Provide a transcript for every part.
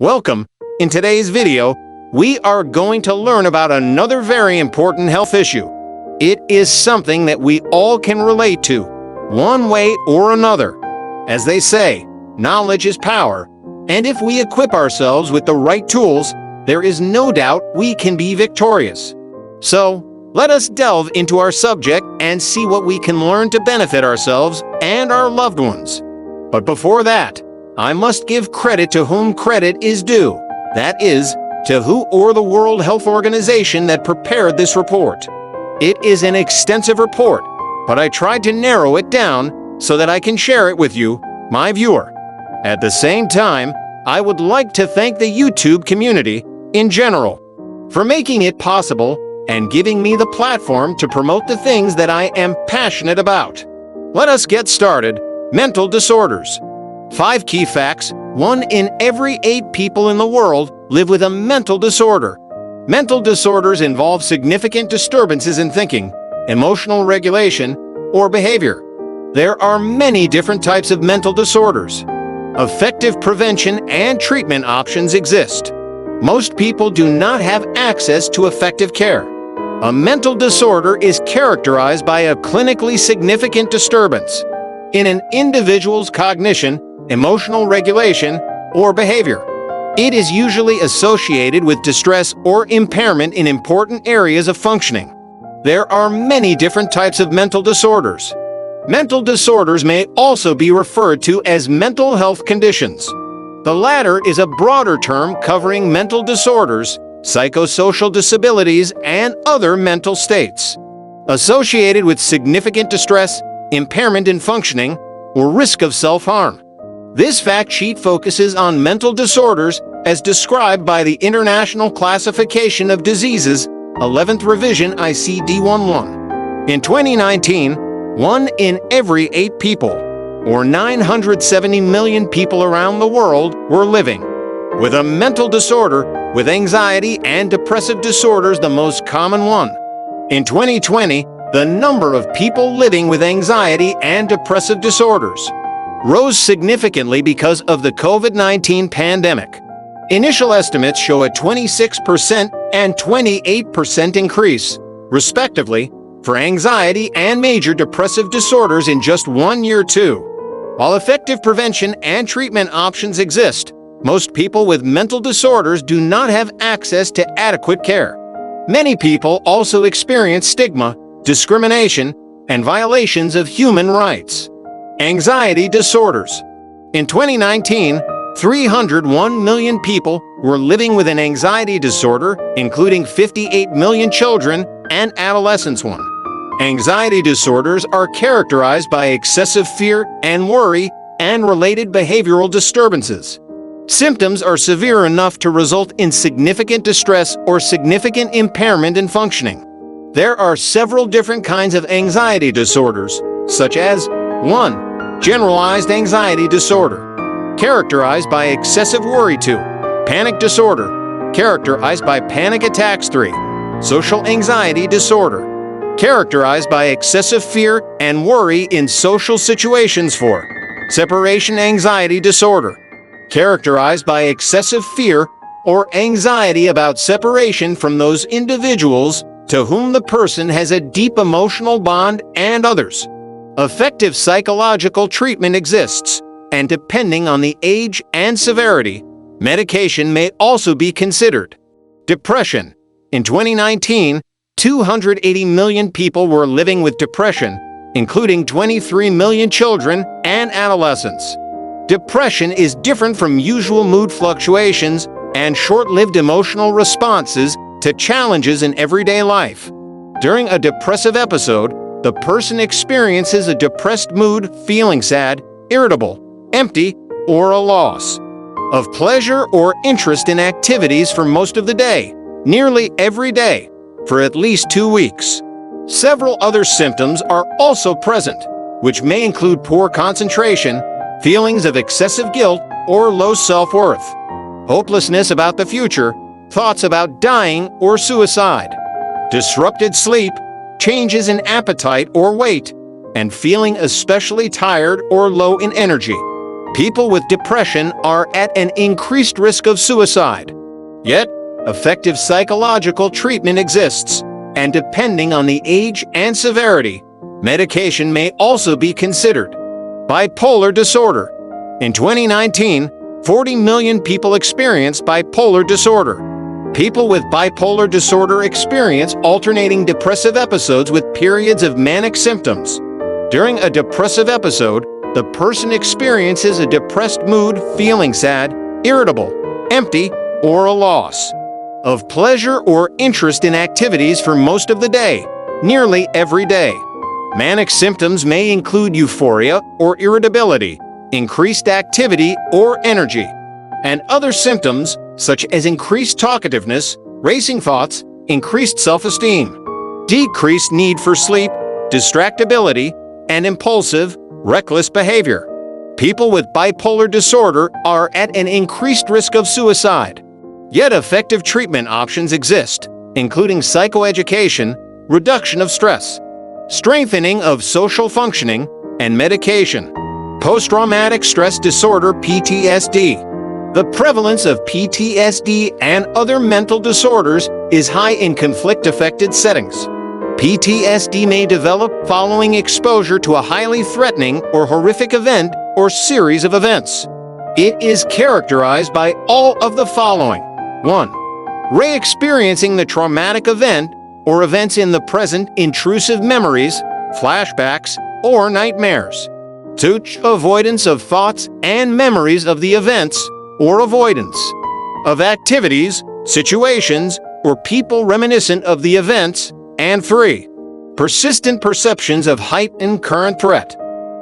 Welcome. In today's video, we are going to learn about another very important health issue. It is something that we all can relate to, one way or another. As they say, knowledge is power, and if we equip ourselves with the right tools, there is no doubt we can be victorious. So, let us delve into our subject and see what we can learn to benefit ourselves and our loved ones. But before that, I must give credit to whom credit is due. That is, to WHO or the World Health Organization that prepared this report. It is an extensive report, but I tried to narrow it down so that I can share it with you, my viewer. At the same time, I would like to thank the YouTube community in general for making it possible and giving me the platform to promote the things that I am passionate about. Let us get started. Mental disorders. 5 key facts. 1 in every 8 people in the world live with a mental disorder. Mental disorders involve significant disturbances in thinking, emotional regulation, or behavior. There are many different types of mental disorders. Effective prevention and treatment options exist. Most people do not have access to effective care. A mental disorder is characterized by a clinically significant disturbance in an individual's cognition, emotional regulation, or behavior. It is usually associated with distress or impairment in important areas of functioning. There are many different types of mental disorders. Mental disorders may also be referred to as mental health conditions. The latter is a broader term covering mental disorders, psychosocial disabilities, and other mental states associated with significant distress, impairment in functioning, or risk of self-harm. This fact sheet focuses on mental disorders as described by the International Classification of Diseases, 11th Revision ICD-11. In 2019, 1 in every 8 people, or 970 million people around the world, were living with a mental disorder, with anxiety and depressive disorders the most common one. In 2020, the number of people living with anxiety and depressive disorders rose significantly because of the COVID-19 pandemic. Initial estimates show a 26% and 28% increase, respectively, for anxiety and major depressive disorders in just 1 year too. While effective prevention and treatment options exist, most people with mental disorders do not have access to adequate care. Many people also experience stigma, discrimination, and violations of human rights. Anxiety disorders. In 2019, 301 million people were living with an anxiety disorder, including 58 million children and adolescents. Anxiety disorders are characterized by excessive fear and worry and related behavioral disturbances. Symptoms are severe enough to result in significant distress or significant impairment in functioning. There are several different kinds of anxiety disorders, such as 1. Generalized anxiety disorder, characterized by excessive worry. 2. Panic disorder, characterized by panic attacks. 3. Social anxiety disorder, characterized by excessive fear and worry in social situations. 4. Separation anxiety disorder, characterized by excessive fear or anxiety about separation from those individuals to whom the person has a deep emotional bond and others. Effective psychological treatment exists, and depending on the age and severity, medication may also be considered. Depression. In 2019, 280 million people were living with depression, including 23 million children and adolescents. Depression is different from usual mood fluctuations and short-lived emotional responses to challenges in everyday life. During a depressive episode, the person experiences a depressed mood, feeling sad, irritable, empty, or a loss of pleasure or interest in activities for most of the day, nearly every day, for at least 2 weeks. Several other symptoms are also present, which may include poor concentration, feelings of excessive guilt or low self-worth, hopelessness about the future, thoughts about dying or suicide, disrupted sleep, changes in appetite or weight, and feeling especially tired or low in energy. People with depression are at an increased risk of suicide. Yet, effective psychological treatment exists, and depending on the age and severity, medication may also be considered. Bipolar disorder. In 2019, 40 million people experienced bipolar disorder. People with bipolar disorder experience alternating depressive episodes with periods of manic symptoms. During a depressive episode, the person experiences a depressed mood, feeling sad, irritable, empty, or a loss of pleasure or interest in activities for most of the day, nearly every day. Manic symptoms may include euphoria or irritability, increased activity or energy, and other symptoms such as increased talkativeness, racing thoughts, increased self-esteem, decreased need for sleep, distractibility, and impulsive, reckless behavior. People with bipolar disorder are at an increased risk of suicide. Yet effective treatment options exist, including psychoeducation, reduction of stress, strengthening of social functioning, and medication. Post-traumatic stress disorder (PTSD). The prevalence of PTSD and other mental disorders is high in conflict-affected settings. PTSD may develop following exposure to a highly threatening or horrific event or series of events. It is characterized by all of the following. 1. Re-experiencing the traumatic event or events in the present, intrusive memories, flashbacks, or nightmares. 2. Avoidance of thoughts and memories of the events or avoidance of activities, situations, or people reminiscent of the events. And 3. Persistent perceptions of heightened current threat.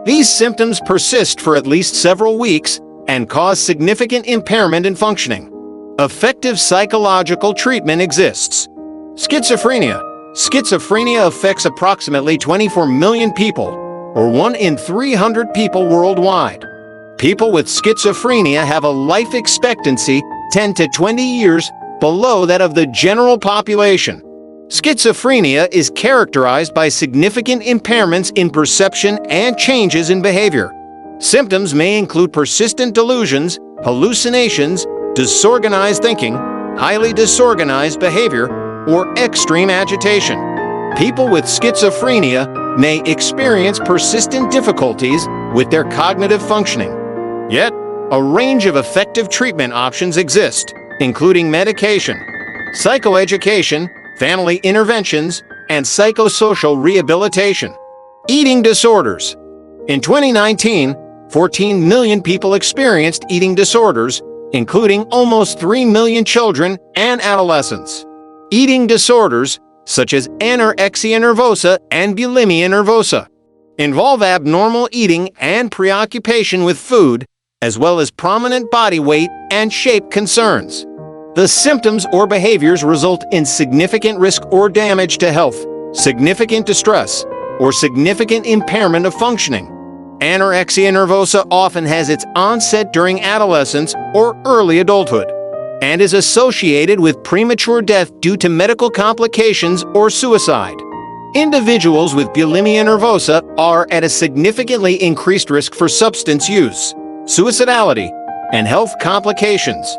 These symptoms persist for at least several weeks and cause significant impairment in functioning. Effective psychological treatment exists. Schizophrenia. Schizophrenia affects approximately 24 million people, or 1 in 300 people worldwide. People with schizophrenia have a life expectancy 10 to 20 years below that of the general population. Schizophrenia is characterized by significant impairments in perception and changes in behavior. Symptoms may include persistent delusions, hallucinations, disorganized thinking, highly disorganized behavior, or extreme agitation. People with schizophrenia may experience persistent difficulties with their cognitive functioning. Yet, a range of effective treatment options exist, including medication, psychoeducation, family interventions, and psychosocial rehabilitation. Eating disorders. In 2019, 14 million people experienced eating disorders, including almost 3 million children and adolescents. Eating disorders, such as anorexia nervosa and bulimia nervosa, involve abnormal eating and preoccupation with food, as well as prominent body weight and shape concerns. The symptoms or behaviors result in significant risk or damage to health, significant distress, or significant impairment of functioning. Anorexia nervosa often has its onset during adolescence or early adulthood, and is associated with premature death due to medical complications or suicide. Individuals with bulimia nervosa are at a significantly increased risk for substance use, suicidality, and health complications.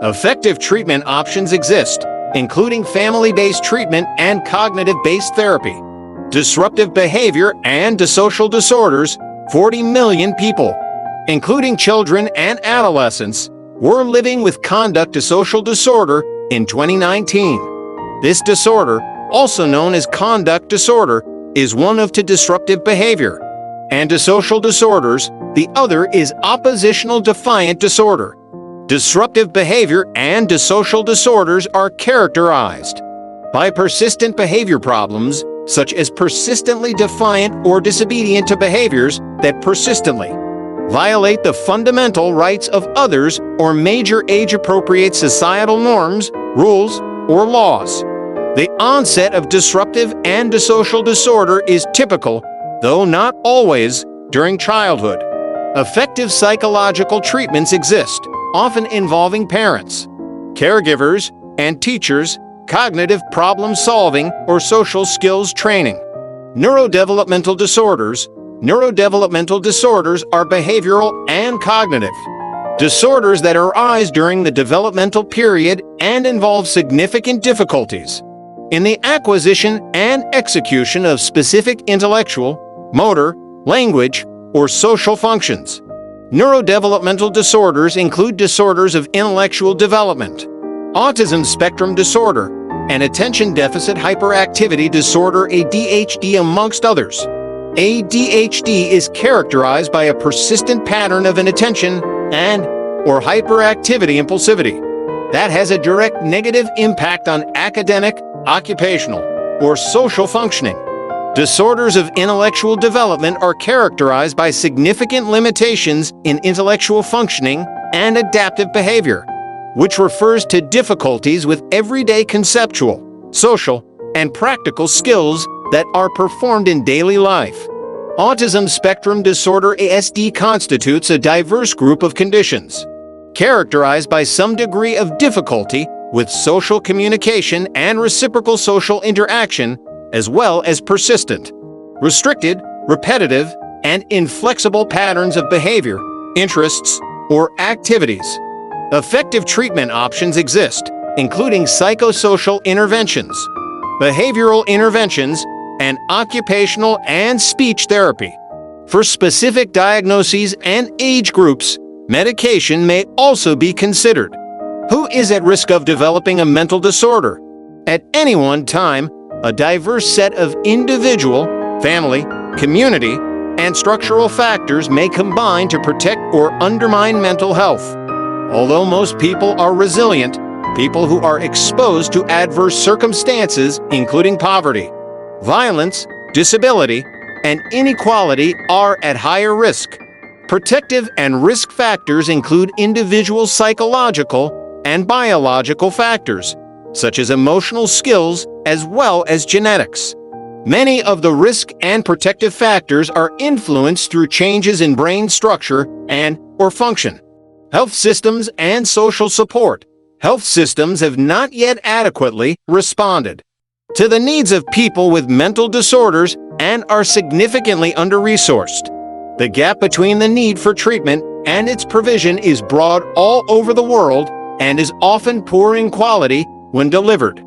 Effective treatment options exist, including family-based treatment and cognitive-based therapy. Disruptive behavior and disocial disorders. 40 million people, including children and adolescents, were living with conduct dissocial disorder in 2019. This disorder, also known as conduct disorder, is one of two disruptive behavior. And dissocial disorders, the other is oppositional defiant disorder. Disruptive behavior and dissocial disorders are characterized by persistent behavior problems, such as persistently defiant or disobedient to behaviors that persistently violate the fundamental rights of others or major age-appropriate societal norms, rules, or laws. The onset of disruptive and dissocial disorder is typical, though not always, during childhood. Effective psychological treatments exist, often involving parents, caregivers, and teachers, cognitive problem solving or social skills training. Neurodevelopmental disorders. Neurodevelopmental disorders are behavioral and cognitive disorders that arise during the developmental period and involve significant difficulties in the acquisition and execution of specific intellectual, motor, language, or social functions. Neurodevelopmental disorders include disorders of intellectual development, autism spectrum disorder, and attention deficit hyperactivity disorder (ADHD), amongst others. ADHD is characterized by a persistent pattern of inattention and/or hyperactivity impulsivity that has a direct negative impact on academic, occupational, or social functioning. Disorders of intellectual development are characterized by significant limitations in intellectual functioning and adaptive behavior, which refers to difficulties with everyday conceptual, social, and practical skills that are performed in daily life. Autism spectrum disorder (ASD) constitutes a diverse group of conditions, characterized by some degree of difficulty with social communication and reciprocal social interaction, as well as persistent, restricted, repetitive, and inflexible patterns of behavior, interests, or activities. Effective treatment options exist, including psychosocial interventions, behavioral interventions, and occupational and speech therapy. For specific diagnoses and age groups, medication may also be considered. Who is at risk of developing a mental disorder? At any one time, a diverse set of individual, family, community, and structural factors may combine to protect or undermine mental health. Although most people are resilient, people who are exposed to adverse circumstances, including poverty, violence, disability, and inequality, are at higher risk. Protective and risk factors include individual psychological and biological factors, such as emotional skills, as well as genetics. Many of the risk and protective factors are influenced through changes in brain structure and/or function. Health systems and social support. Health systems have not yet adequately responded to the needs of people with mental disorders and are significantly under-resourced. The gap between the need for treatment and its provision is broad all over the world and is often poor in quality when delivered.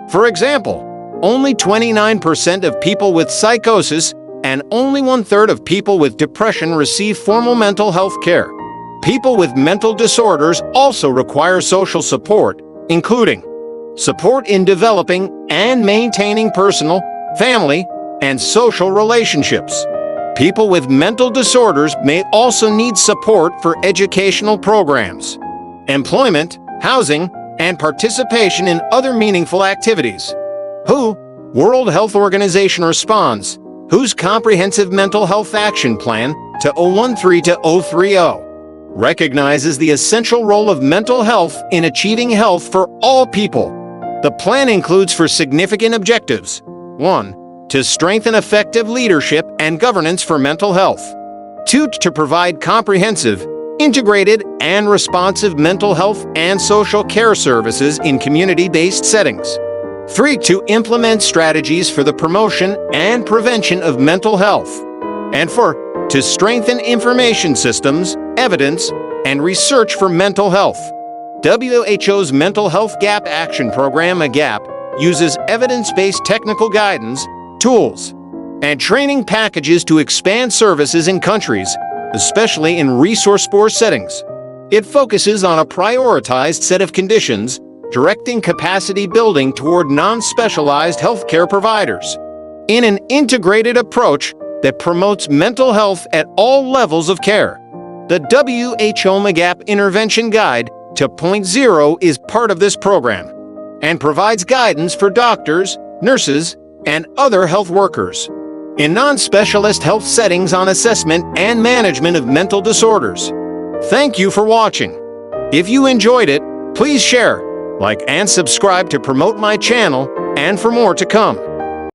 For example, only 29% of people with psychosis and only 1/3 of people with depression receive formal mental health care. People with mental disorders also require social support, including support in developing and maintaining personal, family, and social relationships. People with mental disorders may also need support for educational programs, employment, housing, and participation in other meaningful activities. WHO, World Health Organization responds, WHO's Comprehensive Mental Health Action Plan to 013-030 recognizes the essential role of mental health in achieving health for all people. The plan includes for significant objectives: 1. To strengthen effective leadership and governance for mental health. 2. To provide comprehensive, integrated, and responsive mental health and social care services in community-based settings. 3. To implement strategies for the promotion and prevention of mental health. And 4. To strengthen information systems, evidence, and research for mental health. WHO's Mental Health Gap Action Program, (GAP), uses evidence-based technical guidance, tools, and training packages to expand services in countries, especially in resource-poor settings. It focuses on a prioritized set of conditions, directing capacity building toward non-specialized healthcare providers in an integrated approach that promotes mental health at all levels of care. The WHO MGAP Intervention Guide to Point Zero is part of this program and provides guidance for doctors, nurses, and other health workers in non-specialist health settings on assessment and management of mental disorders. Thank you for watching. If you enjoyed it, please share, like, and subscribe to promote my channel and for more to come.